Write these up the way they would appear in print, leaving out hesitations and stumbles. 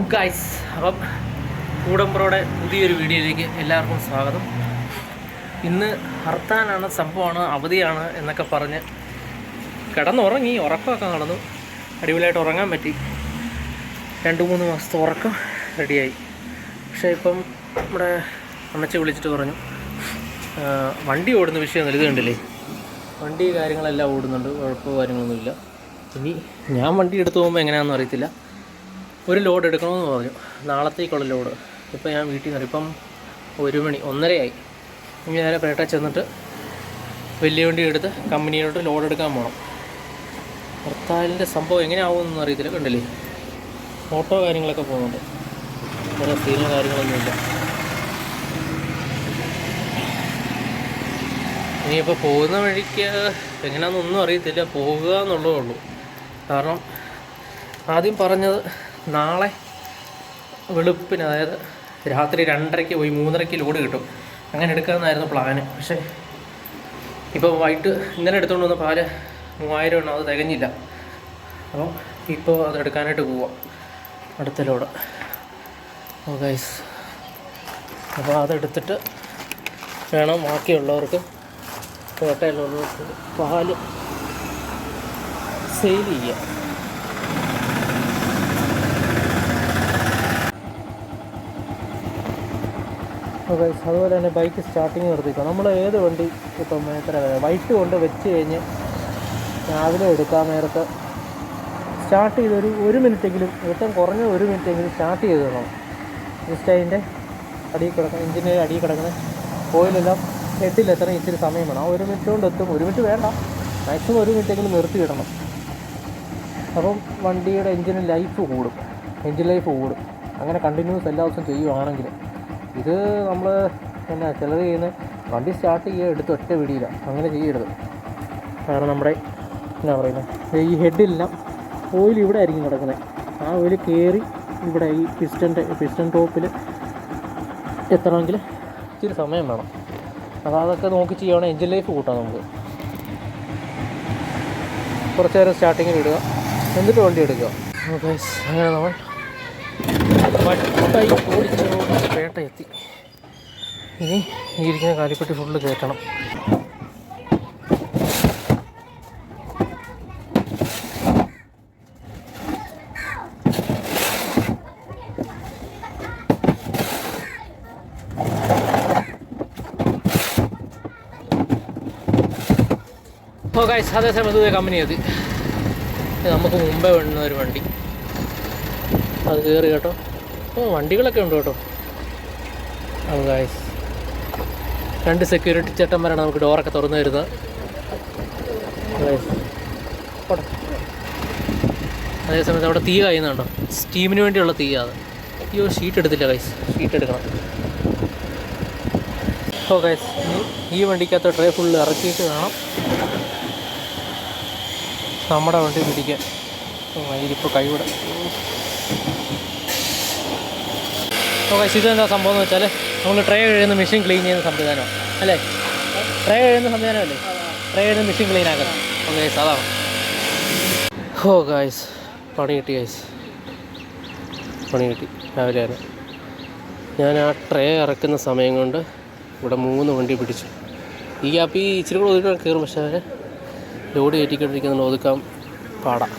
Guys, അപ്പം കൂടമ്പുറയുടെ പുതിയൊരു വീഡിയോയിലേക്ക് എല്ലാവർക്കും സ്വാഗതം. ഇന്ന് ഹർത്താലാണ്, സംഭവമാണ്, അവധിയാണ് എന്നൊക്കെ പറഞ്ഞ് കിടന്നുറങ്ങി. ഉറക്കമൊക്കെ നടന്നു, അടിപൊളിയായിട്ട് ഉറങ്ങാൻ പറ്റി. 2-3 മാസത്തെ ഉറക്കം റെഡിയായി. പക്ഷേ ഇപ്പം നമ്മുടെ അമ്മച്ചി വിളിച്ചിട്ട് പറഞ്ഞു വണ്ടി ഓടുന്ന വിഷയം ഇത് കണ്ടില്ലേ, വണ്ടി കാര്യങ്ങളെല്ലാം ഓടുന്നുണ്ട്, കുഴപ്പമോ കാര്യങ്ങളൊന്നുമില്ല. ഇനി ഞാൻ വണ്ടി എടുത്തു പോകുമ്പോൾ എങ്ങനെയാണെന്ന് അറിയത്തില്ല. ഒരു ലോഡ് എടുക്കണമെന്ന് പറഞ്ഞു, നാളത്തേക്കുള്ള ലോഡ്. ഇപ്പോൾ ഞാൻ വീട്ടിൽ നിന്ന് ഇപ്പം 1 മണി 1:30 ഇനി നേരെ പേട്ട ചെന്നിട്ട് വലിയ വണ്ടി എടുത്ത് കമ്പനിയിലോട്ട് ലോഡ് എടുക്കാൻ പോകണം. ഹർത്താലിൻ്റെ സംഭവം എങ്ങനെയാവുമെന്നൊന്നും അറിയത്തില്ല. കണ്ടില്ലേ, ഓട്ടോ കാര്യങ്ങളൊക്കെ പോകുന്നുണ്ട്, വേറെ സീനോ കാര്യങ്ങളൊന്നുമില്ല. ഇനിയിപ്പോൾ പോകുന്ന വഴിക്ക് എങ്ങനെയാണെന്നൊന്നും അറിയത്തില്ല, പോകുക എന്നുള്ളതേ ഉള്ളൂ. കാരണം ആദ്യം പറഞ്ഞത് നാളെ വെളുപ്പിന്, അതായത് രാത്രി 2:30 പോയി 3:30 ലോഡ് കിട്ടും, അങ്ങനെ എടുക്കാമെന്നായിരുന്നു പ്ലാന്. പക്ഷേ ഇപ്പോൾ വൈകിട്ട് ഇന്നലെ എടുത്തുകൊണ്ട് വന്ന പാല് 3000 എണ്ണം, അത് തികഞ്ഞില്ല. അപ്പം ഇപ്പോൾ അത് എടുക്കാനായിട്ട് പോവാം, അടുത്ത ലോഡ്. ഗൈസ്, അപ്പോൾ അതെടുത്തിട്ട് വേണം ബാക്കിയുള്ളവർക്ക്, പേട്ടയിലുള്ളവർക്ക് പാല് സെയിൽ ചെയ്യാം. ഗൈസ്, അതുപോലെ തന്നെ ബൈക്ക് സ്റ്റാർട്ടിങ് നിർത്തിക്കുക. നമ്മൾ ഏത് വണ്ടി ഇപ്പം എത്ര വൈകിട്ട് കൊണ്ട് വെച്ച് കഴിഞ്ഞ് രാവിലെ എടുക്കാൻ നേരത്ത് സ്റ്റാർട്ട് ചെയ്ത് ഒരു മിനിറ്റെങ്കിലും, ഏറ്റവും കുറഞ്ഞ 1 മിനിറ്റെങ്കിലും സ്റ്റാർട്ട് ചെയ്ത് തരണം. ജസ്റ്റ് അതിൻ്റെ അടിയിൽ കിടക്കുന്ന എഞ്ചിൻ്റെ അടിയിൽ കിടക്കുന്ന ഓയിലെല്ലാം എത്തിലെത്തണം. ഇച്ചിരി സമയം വേണം. ആ 1 മിനിറ്റ് കൊണ്ട് എത്തും. 1 മിനിറ്റ് വേണ്ട, മാക്സിമം 1 മിനിറ്റെങ്കിലും നിർത്തിയിടണം. അപ്പം വണ്ടിയുടെ എഞ്ചിൻ ലൈഫ് കൂടും, അങ്ങനെ കണ്ടിന്യൂസ് എല്ലാ ദിവസവും ചെയ്യുവാണെങ്കിൽ. ഇത് നമ്മൾ ചിലത് ചെയ്യുന്ന വണ്ടി സ്റ്റാർട്ട് ചെയ്യുക, എടുത്ത് ഒറ്റ പിടിയില്ല, അങ്ങനെ ചെയ്യരുത്. കാരണം നമ്മുടെ എന്താ പറയുന്നത്, ഈ ഹെഡിലെല്ലാം ഓയിൽ ഇവിടെ ആയിരിക്കും കിടക്കുന്നത്. ആ ഓയിൽ കയറി ഇവിടെ ഈ പിസ്റ്റൺ ടോപ്പിൽ എത്തണമെങ്കിൽ ഇച്ചിരി സമയം വേണം. അതൊക്കെ നോക്കി ചെയ്യുകയാണെങ്കിൽ എഞ്ചിൻ ലൈഫ് കൂട്ടാം നമുക്ക്. കുറച്ച് നേരം സ്റ്റാർട്ടിങ്ങിൽ ഇടുക, എന്നിട്ട് വണ്ടി എടുക്കുക. അങ്ങനെ നമ്മൾ ഓടിച്ച് പേട്ട എത്തി. ഇനി ഈ ഇരിക്കുന്ന കാലിപ്പെട്ടി ഫുള്ള് കയറ്റണം. ഗൈസ്, അതേസമയം ഇത് കമ്പനി എത്തി. നമുക്ക് മുമ്പേ വേണ്ടുന്ന ഒരു വണ്ടി, അത് കയറി കേട്ടോ. വണ്ടികളൊക്കെ ഉണ്ട് കേട്ടോ. അപ്പോൾ ഗൈസ്, 2 സെക്യൂരിറ്റി ചേട്ടന്മാരാണ് നമുക്ക് ഡോറൊക്കെ തുറന്നു തരുന്നത്. അതേസമയത്ത് അവിടെ തീ കായുന്നുണ്ടോ, സ്റ്റീമിന് വേണ്ടിയുള്ള തീ. അത് അയ്യോ, ഷീറ്റ് എടുത്തില്ല ഗൈസ്, ഷീറ്റ് എടുക്കണം. ഗൈസ്, ഈ വണ്ടിക്കകത്ത് ട്രേ ഫുള്ള് ഇറക്കിയിട്ട് വേണം നമ്മുടെ വണ്ടി പിടിക്കാൻ. ഇതിപ്പോൾ കൈവിടെ. ഗൈസ്, ഇതെന്താ സംഭവം എന്ന് വെച്ചാൽ, നമ്മൾ ട്രേ കഴിയുന്ന മെഷീൻ ക്ലീൻ ചെയ്യുന്ന സംവിധാനമാണ് അല്ലേ? ട്രേ കഴിയുന്ന സംവിധാനമല്ലേ, ട്രേ കഴിയുന്ന മെഷീൻ ക്ലീൻ ആക്കുന്നത്. ഗൈസ്, അതാണ്. ഗൈസ്, പണി കിട്ടി രാവിലെ തന്നെ. ഞാൻ ആ ട്രേ ഇറക്കുന്ന സമയം കൊണ്ട് ഇവിടെ 3 വണ്ടി പിടിച്ചു. ഈ ഗ്യാപ്പ് ഇച്ചിരി കൂടെ ഒതുക്കാൻ കയറും, പക്ഷേ അവർ ലോഡ് കയറ്റിക്കൊണ്ടിരിക്കുന്നുണ്ട്, ഒതുക്കാൻ പാടാം.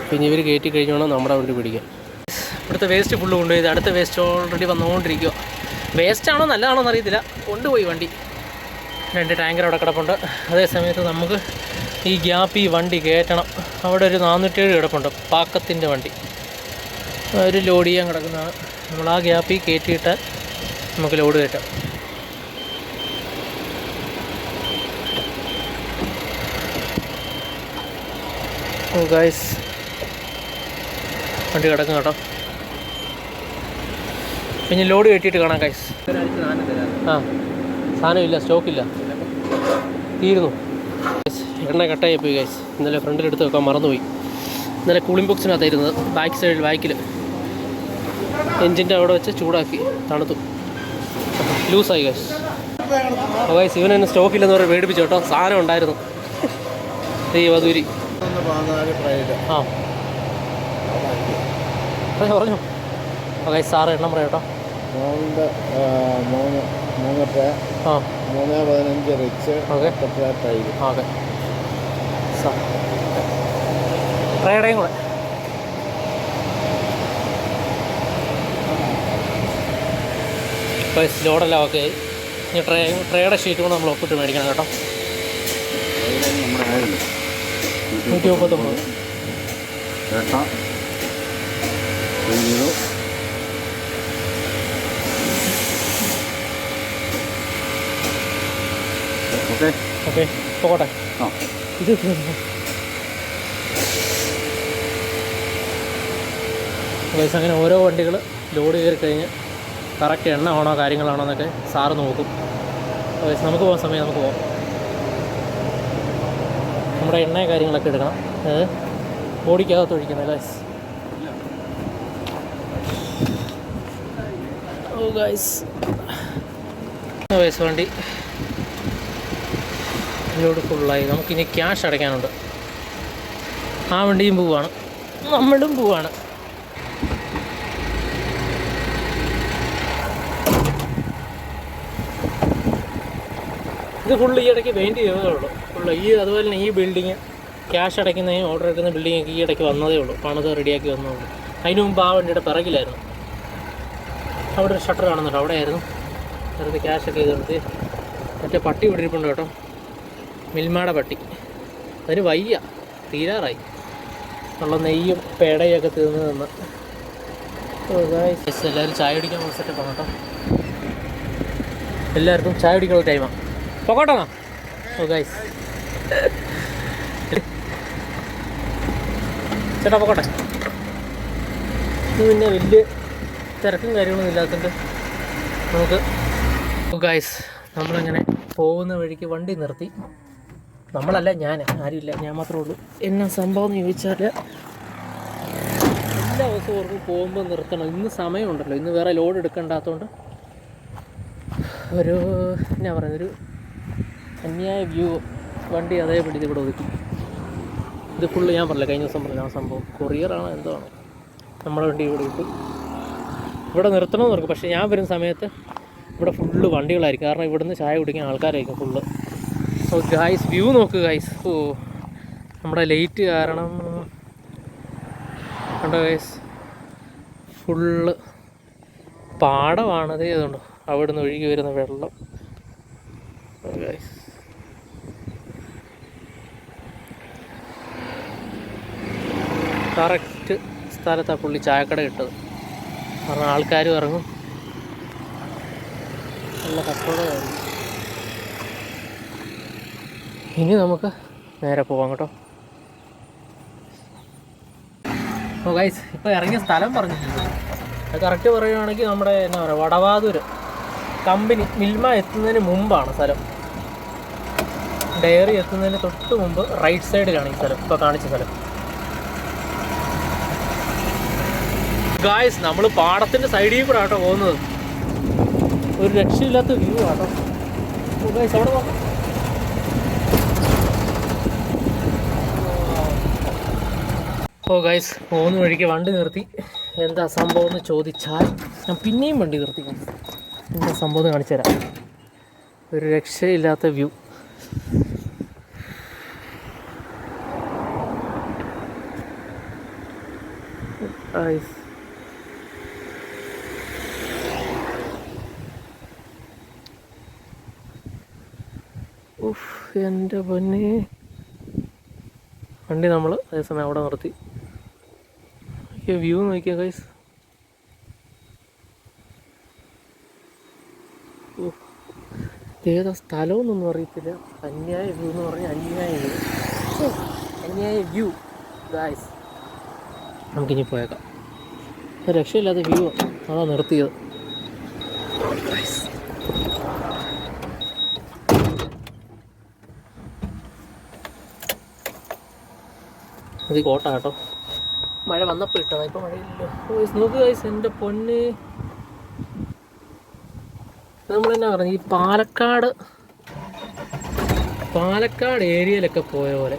പിന്നെ ഇവർ കയറ്റി കഴിഞ്ഞോണം നമ്മുടെ വണ്ടി പിടിക്കാൻ. ഇവിടുത്തെ വേസ്റ്റ് ഫുള്ള് കൊണ്ടുപോയി. അടുത്ത വേസ്റ്റ് ഓൾറെഡി വന്നുകൊണ്ടിരിക്കുക. വേസ്റ്റാണോ നല്ലതാണോ എന്നറിയത്തില്ല, കൊണ്ടുപോയി വണ്ടി. 2 ടാങ്കർ അവിടെ കിടപ്പുണ്ട്. അതേ സമയത്ത് നമുക്ക് ഈ ഗ്യാപ്പ് ഈ വണ്ടി കയറ്റണം. അവിടെ ഒരു 407 കിടപ്പുണ്ട്, പാക്കത്തിൻ്റെ വണ്ടി. ഒരു ലോഡ് ചെയ്യാൻ കിടക്കുന്നതാണ്. നമ്മൾ ആ ഗ്യാപ്പിൽ കയറ്റിയിട്ട് നമുക്ക് ലോഡ് കയറ്റാം. ഗൈസ്, വണ്ടി കിടക്കും കേട്ടോ. പിന്നെ ലോഡ് കയറ്റിയിട്ട് കാണാം ഗൈസ്. സാധനമില്ല, സ്റ്റോക്കില്ല, തീരുന്നു. എണ്ണ കട്ടായി പോയി ഗൈസ്. ഇന്നലെ ഫ്രണ്ടിലെടുത്ത് വെക്കാൻ മറന്നുപോയി. ഇന്നലെ കൂളിംഗ് ബോക്സിനകത്തായിരുന്നത്, ബാക്ക് സൈഡിൽ ബാക്കിൽ എൻജിൻ്റെ അവിടെ വെച്ച് ചൂടാക്കി തണുത്തു, ലൂസായി ഗൈസ്. ഗൈസ്, ഇവനെന്നെ സ്റ്റോക്കില്ലെന്ന് പറഞ്ഞ് പേടിപ്പിച്ചു കേട്ടോ. സാധനം ഉണ്ടായിരുന്നു, ഈ വധൂരി. ആ പറഞ്ഞു. ഓക്കെ സാറ് എണ്ണം പറയാം കേട്ടോ. 315 റിച്ച്. ഓക്കെ ഓക്കെ ട്രേയുടെയും കൂടെ. ലോഡെല്ലാം ഓക്കെ ആയി. ഇനി ട്രേയുടെ ഷീറ്റ് കൊണ്ട് നമ്മൾ ഒപ്പിട്ട് മേടിക്കണം കേട്ടോ. 139 ഓക്കെ ഓക്കെ പോകട്ടെ. ഇത് അങ്ങനെ ഓരോ വണ്ടികൾ ലോഡ് കയറി കഴിഞ്ഞ് കറക്റ്റ് എണ്ണ ആണോ കാര്യങ്ങളാണോ എന്നൊക്കെ സാറ് നോക്കും. നമുക്ക് പോകാൻ സമയം നമുക്ക് പോകാം. നമ്മുടെ എണ്ണ കാര്യങ്ങളൊക്കെ എടുക്കണം. ബോഡിക്കകത്ത് ഒഴിക്കുന്നത് ഗൈസ്. ഓ ഗൈസ് വണ്ടി ലോഡ് ഫുള്ളായി. നമുക്കിനി ക്യാഷ് അടയ്ക്കാനുണ്ട്. ആ വണ്ടിയും പോവാണ്, നമ്മളും പോവാണ്. ഇത് ഫുള്ള് ഈ ഇടയ്ക്ക് പെയിൻറ്റ് ചെയ്തതേ ഉള്ളൂ. ഫുള്ള് അതുപോലെ തന്നെ ഈ ബിൽഡിങ് ക്യാഷ് അടയ്ക്കുന്നതിന് ഓർഡർ എടുക്കുന്ന ബിൽഡിങ്ങൊക്കെ ഈ ഇടയ്ക്ക് വന്നതേ ഉള്ളൂ. പണിത് റെഡിയാക്കി വന്നതേ ഉള്ളൂ. അതിന് മുമ്പ് ആ വണ്ടിയുടെ പിറകിലായിരുന്നു. അവിടെ ഒരു ഷട്ടർ കാണുന്നുണ്ട്, അവിടെ ആയിരുന്നു വെറുതെ ക്യാഷൊക്കെ ചെയ്തെടുത്ത്. മറ്റേ പട്ടി വിട്ടിരിപ്പുണ്ട് കേട്ടോ, മിൽമാടെ പട്ടി. അതിന് വയ്യ, തീരാറായി. ഉള്ള നെയ്യും പേടയൊക്കെ തീർന്ന് നിന്ന്. എല്ലാവരും ചായ കുടിക്കാൻ സെറ്റപ്പ് ആണ് കേട്ടോ. എല്ലാവർക്കും ചായ കുടിക്കാനുള്ള ടൈമാണ്. പൊക്കോട്ടോ. ഓ ഗൈസ് ചേട്ടാ പൊക്കോട്ടെ. ഇത് പിന്നെ വലിയ തിരക്കും കാര്യങ്ങളൊന്നും ഇല്ലാത്തതുകൊണ്ട് നമുക്ക്. ഗൈസ് നമ്മളങ്ങനെ പോകുന്ന വഴിക്ക് വണ്ടി നിർത്തി. നമ്മളല്ല, ഞാൻ, ആരുമില്ല, ഞാൻ മാത്രമേ ഉള്ളൂ. എന്നാ സംഭവം എന്ന് ചോദിച്ചാൽ എല്ലാ ദിവസവും ഓർക്കും പോകുമ്പോൾ നിർത്തണം. ഇന്ന് സമയമുണ്ടല്ലോ, ഇന്ന് വേറെ ലോഡ് എടുക്കണ്ടാത്തതുകൊണ്ട് ഒരു എന്നാ പറയുന്നൊരു അന്യായ വ്യൂ. വണ്ടി അതേപടി ഇവിടെ ഒതുക്കി. ഇത് ഫുള്ള് ഞാൻ പറഞ്ഞില്ല, കഴിഞ്ഞ ദിവസം പറഞ്ഞ ആ സംഭവം കൊറിയറാണോ എന്തോ ആണ്. നമ്മുടെ വണ്ടി ഇവിടെ ഇട്ടു. ഇവിടെ നിർത്തണമെന്ന് ഓർക്കും, പക്ഷേ ഞാൻ വരുന്ന സമയത്ത് ഇവിടെ ഫുള്ള് വണ്ടികളായിരിക്കും. കാരണം ഇവിടുന്ന് ചായ കുടിക്കാൻ ആൾക്കാരായിരിക്കും ഫുള്ള്. ഓ ഗൈസ് വ്യൂ നോക്ക് ഗൈസ്. ഓ നമ്മുടെ ലൈറ്റ് കാരണം കണ്ടോ ഗൈസ്, ഫുള്ള് പാടമാണത്. അതുകൊണ്ട് അവിടെ നിന്ന് ഒഴുകി വരുന്ന വെള്ളം ഗൈസ്. കറക്റ്റ് സ്ഥലത്താണ് പുള്ളി ചായക്കട ഇട്ടത്. കാരണം ആൾക്കാരും ഇറങ്ങും, നല്ല കച്ചവടമായിരുന്നു. ഇനി നമുക്ക് നേരെ പോകാം കേട്ടോ. ഓ ഗൈസ് ഇപ്പോൾ ഇറങ്ങിയ സ്ഥലം പറഞ്ഞിട്ടുണ്ട്. അത് കറക്റ്റ് പറയുകയാണെങ്കിൽ നമ്മുടെ എന്നാ പറയുക, വടവാതൂർ കമ്പനി മിൽമ എത്തുന്നതിന് മുമ്പാണ് സ്ഥലം. ഡയറി എത്തുന്നതിന് തൊട്ട് മുമ്പ് റൈറ്റ് സൈഡിലാണ് ഈ സ്ഥലം, ഇപ്പോൾ കാണിച്ച സ്ഥലം. ഗായ്സ് നമ്മൾ പാടത്തിൻ്റെ സൈഡിൽ കൂടെ ആട്ടോ പോകുന്നത്. ഒരു രക്ഷയില്ലാത്ത വ്യൂ ആട്ടോ. ഗായ്സ് അവിടെ നോക്കാം. ഓ ഗൈസ് പോകുന്ന വഴിക്ക് വണ്ടി നിർത്തി. എന്താ സംഭവം എന്ന് ചോദിച്ചാൽ ഞാൻ പിന്നെയും വണ്ടി നിർത്തി. എന്താ സംഭവം എന്ന് കാണിച്ചു തരാം. ഒരു രക്ഷയില്ലാത്ത വ്യൂ. ഗൈസ് എൻ്റെ പൊന്നെ, വണ്ടി നമ്മൾ അതേസമയം അവിടെ നിർത്തി. വ്യൂ നോക്കിയാ ഗൈസ്. ഏതാ സ്ഥലമൊന്നും അറിയത്തില്ല. അന്യായ വ്യൂ എന്ന് പറഞ്ഞാൽ അന്യായ വ്യൂ ഗൈസ്. നമുക്കിനി പോയേക്കാം. രക്ഷയില്ലാത്ത വ്യൂ അതാ നിർത്തിയത്. ഇത് കോട്ട കേട്ടോ, മഴ വന്നപ്പോൾ ഇട്ടതാ, ഇപ്പോൾ മഴയില്ലല്ലോ. നോക്ക് ഗൈസ്, എൻ്റെ പൊന്ന്. നമ്മളെന്നാ പറഞ്ഞു, ഈ പാലക്കാട് ഏരിയയിലൊക്കെ പോയ പോലെ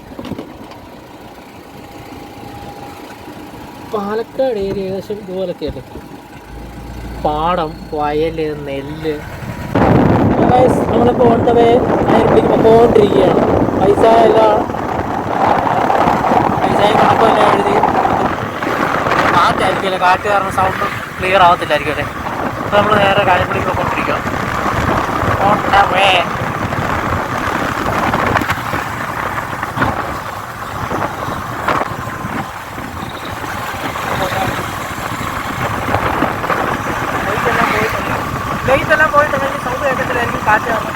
പാലക്കാട് ഏരിയ ഏകദേശം ഇതുപോലൊക്കെയല്ലേ, പാടം, വയൽ, നെല്ല്. നമ്മളിപ്പോൾ ഓൺ ദ വേ പോയിക്കൊണ്ടിരിക്കുകയാണ്. പൈസ കണക്കെല്ലാം എഴുതി കാറ്റായിരിക്കുമല്ലേ, കാറ്റ് കാരണം സൗണ്ട് ക്ലിയർ ആവത്തില്ലായിരിക്കും അല്ലേ. അപ്പോൾ നമ്മൾ നേരെ കായംകുടിക്ക് പോയിക്കൊണ്ടിരിക്കുകയാണ്. ഓൺ ദ വേ ലൈറ്റെല്ലാം പോയിട്ടുണ്ടെങ്കിൽ സൗണ്ട് കേൾക്കത്തില്ലായിരിക്കും, കാറ്റ് കാരണം.